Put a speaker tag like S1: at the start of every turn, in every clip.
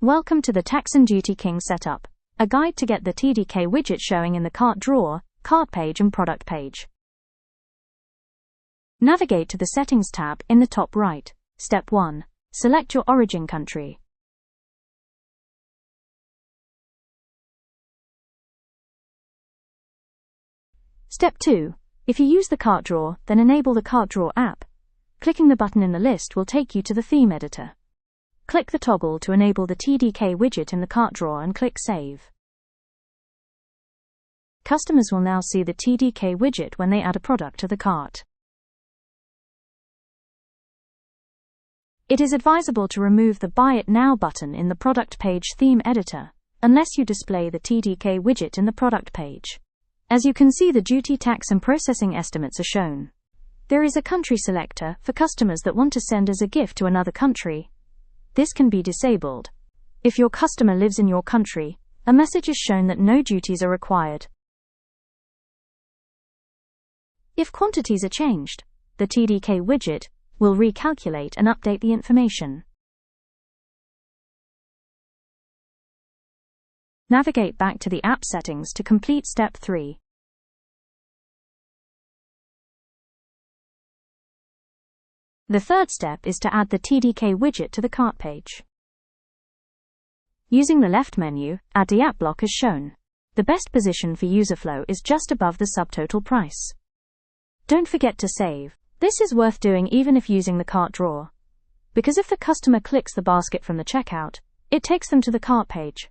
S1: Welcome to the Tax and Duty King setup, a guide to get the TDK widget showing in the cart drawer, cart page and product page. Navigate to the Settings tab in the top right. Step 1. Select your origin country. Step 2. If you use the cart drawer, then enable the cart drawer app. Clicking the button in the list will take you to the theme editor. Click the toggle to enable the TDK widget in the cart drawer and click Save. Customers will now see the TDK widget when they add a product to the cart. It is advisable to remove the Buy It Now button in the product page theme editor, unless you display the TDK widget in the product page. As you can see, the duty, tax and processing estimates are shown. There is a country selector for customers that want to send as a gift to another country. This can be disabled. If your customer lives in your country, a message is shown that no duties are required. If quantities are changed, the TDK widget will recalculate and update the information. Navigate back to the app settings to complete step 3. The third step is to add the TDK widget to the cart page. Using the left menu, add the app block as shown. The best position for user flow is just above the subtotal price. Don't forget to save. This is worth doing even if using the cart drawer, because if the customer clicks the basket from the checkout, it takes them to the cart page.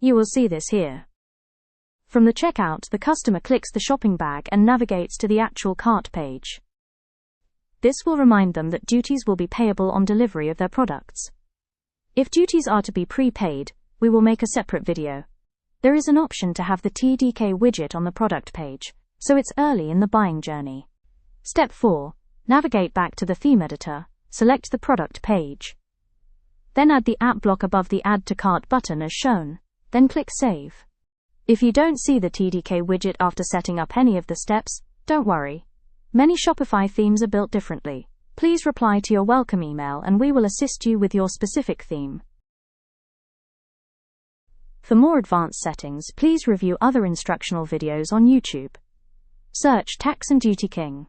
S1: You will see this here. From the checkout, the customer clicks the shopping bag and navigates to the actual cart page. This will remind them that duties will be payable on delivery of their products. If duties are to be prepaid, we will make a separate video. There is an option to have the TDK widget on the product page, so it's early in the buying journey. Step 4. Navigate back to the theme editor, select the product page. Then add the app block above the Add to Cart button as shown, then click Save. If you don't see the TDK widget after setting up any of the steps, don't worry. Many Shopify themes are built differently. Please reply to your welcome email and we will assist you with your specific theme. For more advanced settings, please review other instructional videos on YouTube. Search Tax and Duty King.